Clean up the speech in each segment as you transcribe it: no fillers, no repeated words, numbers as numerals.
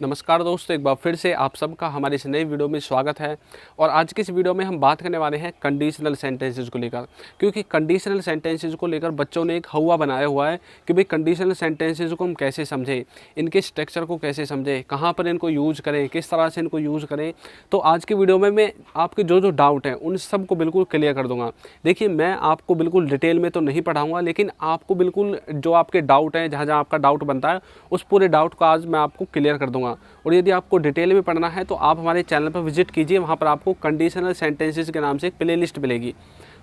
नमस्कार दोस्तों, एक बार फिर से आप सबका हमारे इस नए वीडियो में स्वागत है। और आज की इस वीडियो में हम बात करने वाले हैं कंडीशनल सेंटेंसेस को लेकर, क्योंकि कंडीशनल सेंटेंसेस को लेकर बच्चों ने एक हवा बनाया हुआ है कि भाई कंडीशनल सेंटेंसेस को हम कैसे समझें, इनके स्ट्रक्चर को कैसे समझें, कहाँ पर इनको यूज़ करें, किस तरह से इनको यूज़ करें। तो आज की वीडियो में मैं आपके जो जो डाउट हैं उन सब को बिल्कुल क्लियर कर दूँगा। देखिए, मैं आपको बिल्कुल डिटेल में तो नहीं पढ़ाऊँगा, लेकिन आपको बिल्कुल जो आपके डाउट हैं, जहाँ जहाँ आपका डाउट बनता है, उस पूरे डाउट को आज मैं आपको क्लियर कर दूँगा। और यदि आपको डिटेल में पढ़ना है तो आप हमारे चैनल पर विजिट कीजिए, वहाँ पर आपको कंडीशनल सेंटेंसेस के नाम से एक प्लेलिस्ट मिलेगी,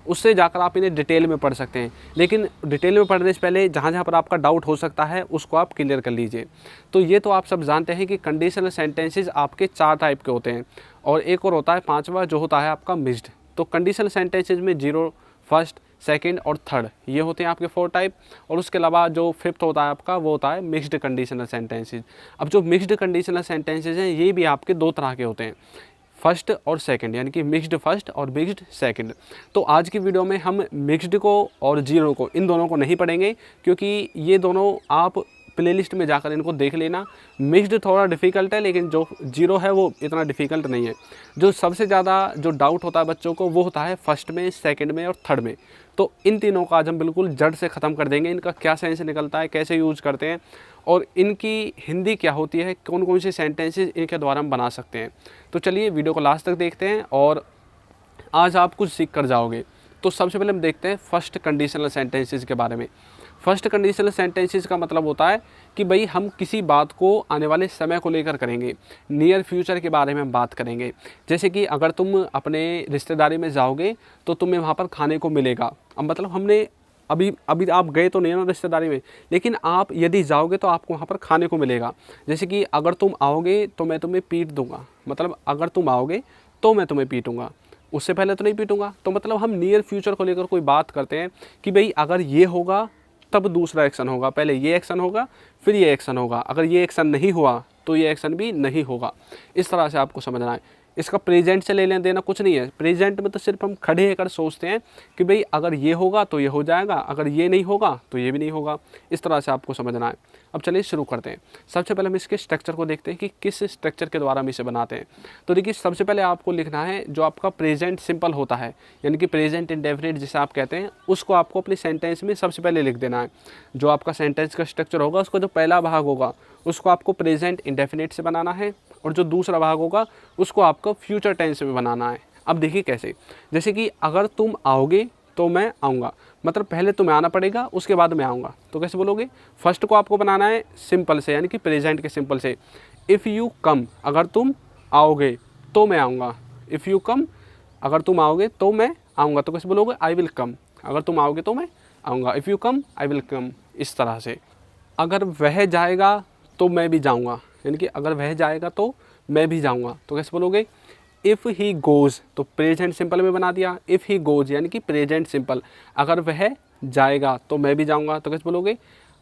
उससे जाकर आप इन्हें डिटेल में पढ़ सकते हैं। लेकिन डिटेल में पढ़ने से पहले जहाँ जहाँ पर आपका डाउट हो सकता है उसको आप क्लियर कर लीजिए। तो ये तो आप सब जानते हैं कि कंडीशनल सेंटेंसेस आपके 4 टाइप के होते हैं, और एक और होता है 5वां, जो होता है आपका मिक्स्ड। तो कंडीशनल सेंटेंसेस में 0, फर्स्ट, सेकंड और थर्ड, ये होते हैं आपके 4 टाइप। और उसके अलावा जो 5th होता है आपका, वो होता है मिक्स्ड कंडीशनल सेंटेंसेस। अब जो मिक्स्ड कंडीशनल सेंटेंसेस हैं ये भी आपके 2 तरह के होते हैं, फर्स्ट और सेकंड, यानी कि मिक्स्ड फर्स्ट और मिक्स्ड सेकंड। तो आज की वीडियो में हम मिक्स्ड को और जीरो को, इन दोनों को नहीं पढ़ेंगे, क्योंकि ये दोनों आप प्लेलिस्ट में जाकर इनको देख लेना। मिक्स्ड थोड़ा डिफ़िकल्ट है, लेकिन जो जीरो है वो इतना डिफ़िकल्ट नहीं है। जो सबसे ज़्यादा जो डाउट होता है बच्चों को, वो होता है फर्स्ट में, सेकंड में और थर्ड में। तो इन तीनों का आज हम बिल्कुल जड़ से ख़त्म कर देंगे। इनका क्या सेंस निकलता है, कैसे यूज़ करते हैं, और इनकी हिंदी क्या होती है, कौन कौन से सेंटेंसेस इनके द्वारा हम बना सकते हैं। तो चलिए वीडियो को लास्ट तक देखते हैं और आज आप कुछ सीख कर जाओगे। तो सबसे पहले हम देखते हैं फर्स्ट कंडीशनल सेंटेंसेस के बारे में। फर्स्ट कंडीशनल सेंटेंसेस का मतलब होता है कि भाई हम किसी बात को आने वाले समय को लेकर करेंगे, नियर फ्यूचर के बारे में हम बात करेंगे। जैसे कि अगर तुम अपने रिश्तेदारी में जाओगे तो तुम्हें वहाँ पर खाने को मिलेगा। अब मतलब हमने अभी आप गए तो नहीं ना रिश्तेदारी में, लेकिन आप यदि जाओगे तो आपको वहाँ पर खाने को मिलेगा। जैसे कि अगर तुम आओगे तो मैं तुम्हें पीट दूंगा, मतलब अगर तुम आओगे तो मैं तुम्हें पीटूंगा, उससे पहले तो नहीं पीटूंगा। तो मतलब हम नियर फ्यूचर को लेकर कोई बात करते हैं कि भाई अगर ये होगा तब दूसरा एक्शन होगा, पहले ये एक्शन होगा फिर ये एक्शन होगा, अगर ये एक्शन नहीं हुआ तो ये एक्शन भी नहीं होगा। इस तरह से आपको समझना है। इसका प्रेजेंट से ले लेना देना कुछ नहीं है। प्रेजेंट में तो सिर्फ हम खड़े होकर सोचते हैं कि भाई अगर ये होगा तो ये हो जाएगा, अगर ये नहीं होगा तो ये भी नहीं होगा। इस तरह से आपको समझना है। अब चलिए शुरू करते हैं। सबसे पहले हम इसके स्ट्रक्चर को देखते हैं कि किस स्ट्रक्चर के द्वारा हम इसे बनाते हैं। तो देखिए, सबसे पहले आपको लिखना है जो आपका प्रेजेंट सिंपल होता है, यानी कि प्रेजेंट इंडेफिनिट जिसे आप कहते हैं, उसको आपको अपनी सेंटेंस में सबसे पहले लिख देना है। जो आपका सेंटेंस का स्ट्रक्चर होगा उसका जो पहला भाग होगा उसको आपको प्रेजेंट इंडेफिनिट से बनाना है, और जो दूसरा भाग होगा उसको आपको फ्यूचर टेंस में बनाना है। अब देखिए कैसे, जैसे कि अगर तुम आओगे तो मैं आऊँगा, मतलब पहले तुम्हें आना पड़ेगा उसके बाद मैं आऊँगा। तो कैसे बोलोगे? फर्स्ट को आपको बनाना है सिंपल से, यानी कि प्रेजेंट के सिंपल से। इफ़ यू कम, अगर तुम आओगे तो मैं आऊँगा। इफ़ यू कम, अगर तुम आओगे तो मैं आऊँगा। तो कैसे बोलोगे? आई विल कम, अगर तुम आओगे तो मैं आऊँगा। If you come I will come. इस तरह से। अगर वह जाएगा तो मैं भी जाऊँगा, यानी कि अगर वह जाएगा तो मैं भी जाऊँगा। तो कैसे बोलोगे? इफ़ ही गोज़, तो प्रेजेंट सिंपल में बना दिया। इफ़ ही गोज़ यानी कि प्रेजेंट सिंपल, अगर वह जाएगा तो मैं भी जाऊँगा। तो कैसे बोलोगे?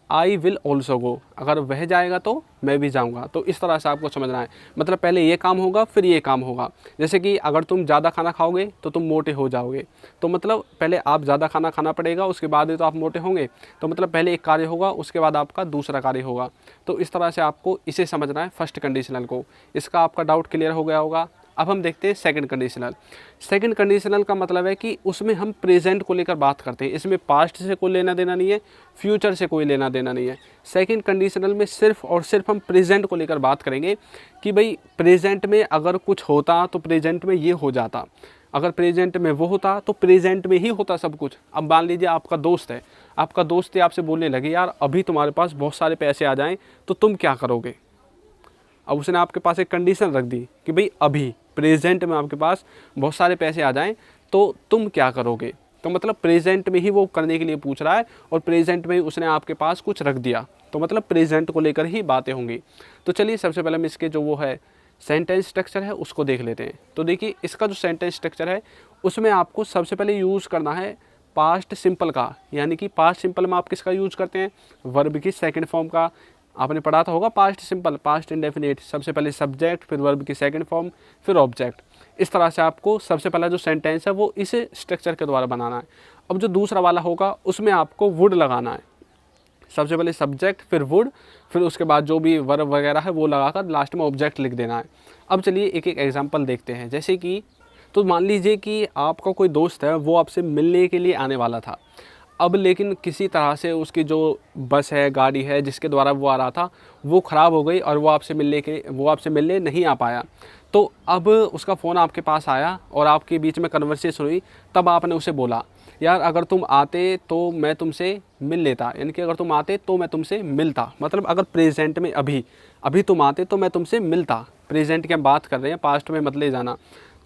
आई विल ऑल्सो गो, अगर वह जाएगा तो मैं भी जाऊँगा। तो इस तरह से आपको समझना है, मतलब पहले ये काम होगा फिर ये काम होगा। जैसे कि अगर तुम ज़्यादा खाना खाओगे तो तुम मोटे हो जाओगे, तो मतलब पहले आप ज़्यादा खाना खाना पड़ेगा, उसके बाद ही तो आप मोटे होंगे। तो मतलब पहले एक कार्य होगा उसके बाद आपका दूसरा कार्य होगा। तो इस तरह से आपको इसे समझना है, फर्स्ट कंडीशनल को। इसका आपका डाउट क्लियर हो गया होगा। अब हम देखते हैं सेकंड कंडीशनल। सेकंड कंडीशनल का मतलब है कि उसमें हम प्रेजेंट को लेकर बात करते हैं। इसमें पास्ट से कोई लेना देना नहीं है, फ्यूचर से कोई लेना देना नहीं है। सेकंड कंडीशनल में सिर्फ और सिर्फ हम प्रेजेंट को लेकर बात करेंगे कि भाई प्रेजेंट में अगर कुछ होता तो प्रेजेंट में ये हो जाता, अगर प्रेजेंट में वो होता तो प्रेजेंट में ही होता सब कुछ। अब मान लीजिए आपका दोस्त है, आपका दोस्त ही आपसे बोलने लगे यार अभी तुम्हारे पास बहुत सारे पैसे आ जाएँ तो तुम क्या करोगे? अब उसने आपके पास एक कंडीशन रख दी कि भाई अभी प्रेजेंट में आपके पास बहुत सारे पैसे आ जाएं तो तुम क्या करोगे। तो मतलब प्रेजेंट में ही वो करने के लिए पूछ रहा है, और प्रेजेंट में ही उसने आपके पास कुछ रख दिया, तो मतलब प्रेजेंट को लेकर ही बातें होंगी। तो चलिए सबसे पहले हम इसके जो वो है सेंटेंस स्ट्रक्चर है उसको देख लेते हैं। तो देखिए, इसका जो सेंटेंस स्ट्रक्चर है उसमें आपको सबसे पहले यूज़ करना है पास्ट सिंपल का, यानी कि पास्ट सिंपल में आप किसका यूज़ करते हैं? वर्ब की सेकंड फॉर्म का। आपने पढ़ा था होगा पास्ट सिंपल, पास्ट इंडेफिनिट, सबसे पहले सब्जेक्ट, फिर वर्ब की सेकंड फॉर्म, फिर ऑब्जेक्ट। इस तरह से आपको सबसे पहला जो सेंटेंस है वो इस स्ट्रक्चर के द्वारा बनाना है। अब जो दूसरा वाला होगा उसमें आपको वुड लगाना है। सबसे पहले सब्जेक्ट, फिर वुड, फिर उसके बाद जो भी वर्ब वगैरह है वो लगाकर लास्ट में ऑब्जेक्ट लिख देना है। अब चलिए एक एक एग्जांपल देखते हैं। जैसे कि तो मान लीजिए कि आपका कोई दोस्त है, वो आपसे मिलने के लिए आने वाला था। अब लेकिन किसी तरह से उसकी जो बस है, गाड़ी है जिसके द्वारा वो आ रहा था, वो ख़राब हो गई और वो आपसे मिलने नहीं आ पाया। तो अब उसका फ़ोन आपके पास आया और आपके बीच में कन्वर्सेशन हुई। तब आपने उसे बोला, यार अगर तुम आते तो मैं तुमसे मिल लेता, यानी कि अगर तुम आते तो मैं तुमसे मिलता, मतलब अगर प्रेजेंट में अभी तुम आते तो मैं तुमसे मिलता। प्रेजेंट की हम बात कर रहे हैं, पास्ट में मत ले जाना।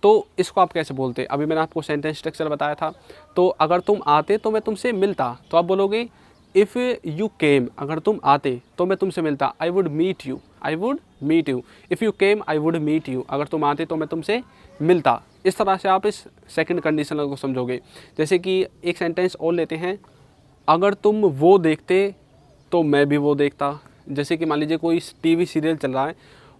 तो इसको आप कैसे बोलते हैं? अभी मैंने आपको सेंटेंस स्ट्रक्चर बताया था। तो अगर तुम आते तो मैं तुमसे मिलता, तो आप बोलोगे इफ़ यू केम, अगर तुम आते तो मैं तुमसे मिलता, I would meet you, if you came I would meet you, अगर तुम आते तो मैं तुमसे मिलता। इस तरह से आप इस सेकंड कंडीशनल को समझोगे। जैसे कि एक सेंटेंस और लेते हैं, अगर तुम वो देखते तो मैं भी वो देखता। जैसे कि मान लीजिए कोई टीवी सीरियल चल रहा है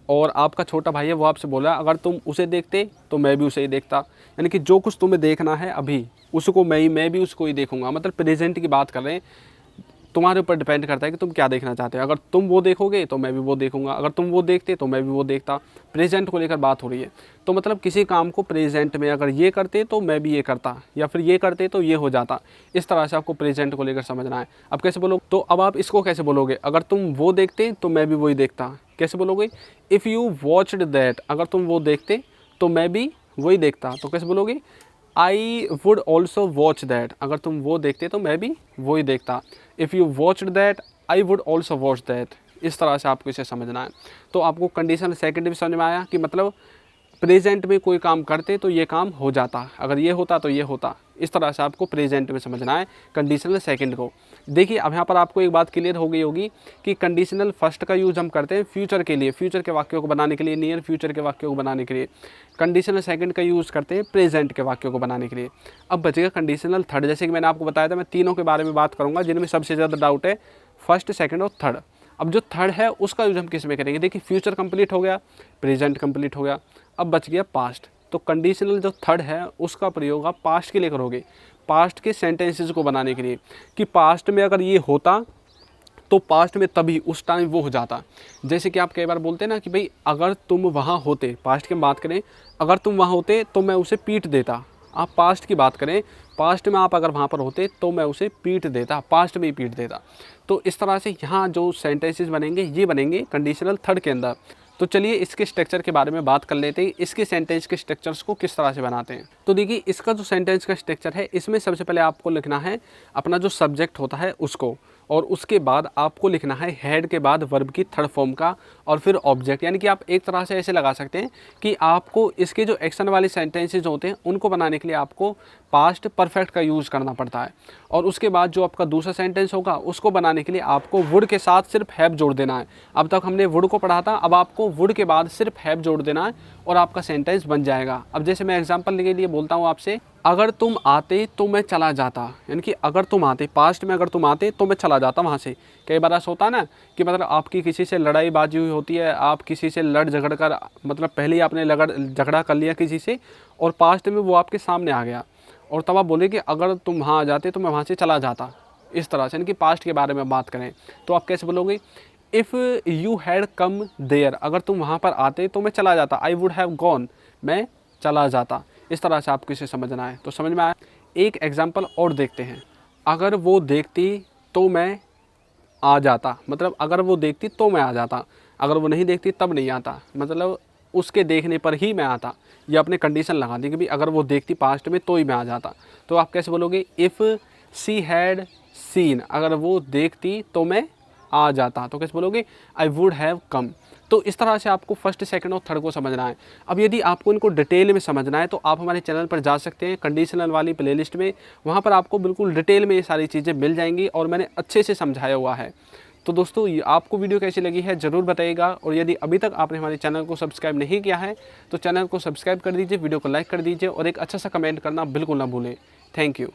और आपका छोटा भाई है, वो आपसे बोल रहा है अगर तुम उसे देखते तो मैं भी उसे ही देखता, यानी कि जो कुछ तुम्हें देखना है अभी उसको मैं भी उसको ही देखूंगा। मतलब प्रेजेंट की बात कर रहे हैं, तुम्हारे ऊपर डिपेंड करता है कि तुम क्या देखना चाहते हो। अगर तुम वो देखोगे तो मैं भी वो देखूंगा, अगर तुम वो देखते तो मैं भी वो देखता। प्रेजेंट को लेकर बात हो रही है। तो मतलब किसी काम को प्रेजेंट में अगर ये करते तो मैं भी ये करता, या फिर ये करते तो ये हो जाता। इस तरह से आपको प्रेजेंट को लेकर समझना है। अब कैसे बोलोगे? तो अब आप इसको कैसे बोलोगे? अगर तुम वो देखते तो मैं भी वही देखता। कैसे बोलोगे? इफ़ यू वॉच्ड दैट, अगर तुम वो देखते तो मैं भी वही देखता। तो कैसे बोलोगे? I would also watch that, अगर तुम वो देखते तो मैं भी वही देखता। If you watched that I would also watch that. इस तरह से आपको इसे समझना है। तो आपको कंडीशनल सेकंड भी समझ में आया कि मतलब प्रेजेंट में कोई काम करते तो ये काम हो जाता, अगर ये होता तो ये होता। इस तरह से आपको प्रेजेंट में समझना है कंडीशनल सेकंड को। देखिए अब यहाँ पर आपको एक बात क्लियर हो गई होगी कि कंडीशनल फर्स्ट का यूज़ हम करते हैं फ्यूचर के लिए, फ्यूचर के वाक्यों को बनाने के लिए, नियर फ्यूचर के वाक्यों को बनाने के लिए। कंडीशनल सेकंड का यूज़ करते हैं प्रेजेंट के वाक्यों को बनाने के लिए। अब बचेगा कंडीशनल थर्ड। जैसे कि मैंने आपको बताया था, मैं तीनों के बारे में बात करूँगा जिनमें सबसे ज़्यादा डाउट है, फर्स्ट, सेकंड और थर्ड। अब जो थर्ड है उसका यूज हम किस में करेंगे? देखिए फ्यूचर कंप्लीट हो गया, प्रेजेंट कंप्लीट हो गया, अब बच गया पास्ट। तो कंडीशनल जो थर्ड है उसका प्रयोग आप पास्ट के लिए करोगे, पास्ट के सेंटेंसेस को बनाने के लिए, कि पास्ट में अगर ये होता तो पास्ट में तभी उस टाइम वो हो जाता। जैसे कि आप कई बार बोलते हैं ना कि भाई अगर तुम वहाँ होते, पास्ट की हम बात करें, अगर तुम वहाँ होते तो मैं उसे पीट देता। आप पास्ट की बात करें, पास्ट में आप अगर वहाँ पर होते तो मैं उसे पीट देता, पास्ट में ही पीट देता। तो इस तरह से यहाँ जो सेंटेंसेस बनेंगे ये बनेंगे कंडीशनल थर्ड के अंदर। तो चलिए इसके स्ट्रक्चर के बारे में बात कर लेते हैं, इसके सेंटेंस के स्ट्रक्चर्स को किस तरह से बनाते हैं। तो देखिए इसका जो सेंटेंस का स्ट्रक्चर है, इसमें सबसे पहले आपको लिखना है अपना जो सब्जेक्ट होता है उसको, और उसके बाद आपको लिखना है हेड के बाद वर्ब की थर्ड फॉर्म का, और फिर ऑब्जेक्ट। यानी कि आप एक तरह से ऐसे लगा सकते हैं कि आपको इसके जो एक्शन वाले सेंटेंसेज होते हैं उनको बनाने के लिए आपको पास्ट परफेक्ट का यूज़ करना पड़ता है, और उसके बाद जो आपका दूसरा सेंटेंस होगा उसको बनाने के लिए आपको वुड के साथ सिर्फ हैव जोड़ देना है। अब तक हमने वुड को पढ़ा था, अब आपको वुड के बाद सिर्फ हैव जोड़ देना है और आपका सेंटेंस बन जाएगा। अब जैसे मैं एग्जांपल के लिए बोलता हूँ आपसे, अगर तुम आते तो मैं चला जाता, यानी कि अगर तुम आते, पास्ट में अगर तुम आते तो मैं चला जाता वहाँ से। कई बार ऐसा होता है ना कि मतलब आपकी किसी से लड़ाई बाजी हुई होती है, आप किसी से लड़ झगड़ कर, मतलब पहले ही आपने झगड़ा कर लिया किसी से और पास्ट में वो आपके सामने आ गया, और तब आप बोले कि अगर तुम वहाँ आ जाते तो मैं वहाँ से चला जाता। इस तरह से, यानी कि पास्ट के बारे में बात करें तो आप कैसे बोलोगे? If you had come there, अगर तुम वहाँ पर आते तो मैं चला जाता, आई वुड हैव गॉन, मैं चला जाता। इस तरह से आपको इसे समझना है। तो समझ में आया? एक एग्जाम्पल और देखते हैं, अगर वो देखती तो मैं आ जाता, मतलब अगर वो देखती तो मैं आ जाता, अगर वो नहीं देखती तब नहीं आता, मतलब उसके देखने पर ही मैं आता। या अपने कंडीशन लगा दी कि भाई अगर वो देखती पास्ट में तो ही मैं आ जाता। तो आप कैसे बोलोगे? इफ़ सी हैड सीन, अगर वो देखती तो मैं आ जाता। तो कैसे बोलोगे? I would have come. तो इस तरह से आपको फर्स्ट, सेकंड और थर्ड को समझना है। अब यदि आपको इनको डिटेल में समझना है तो आप हमारे चैनल पर जा सकते हैं, कंडीशनल वाली प्लेलिस्ट में, वहाँ पर आपको बिल्कुल डिटेल में ये सारी चीज़ें मिल जाएंगी और मैंने अच्छे से समझाया हुआ है। तो दोस्तों आपको वीडियो कैसी लगी है ज़रूर बताइएगा, और यदि अभी तक आपने हमारे चैनल को सब्सक्राइब नहीं किया है तो चैनल को सब्सक्राइब कर दीजिए, वीडियो को लाइक कर दीजिए और एक अच्छा सा कमेंट करना बिल्कुल ना भूलें। Thank you.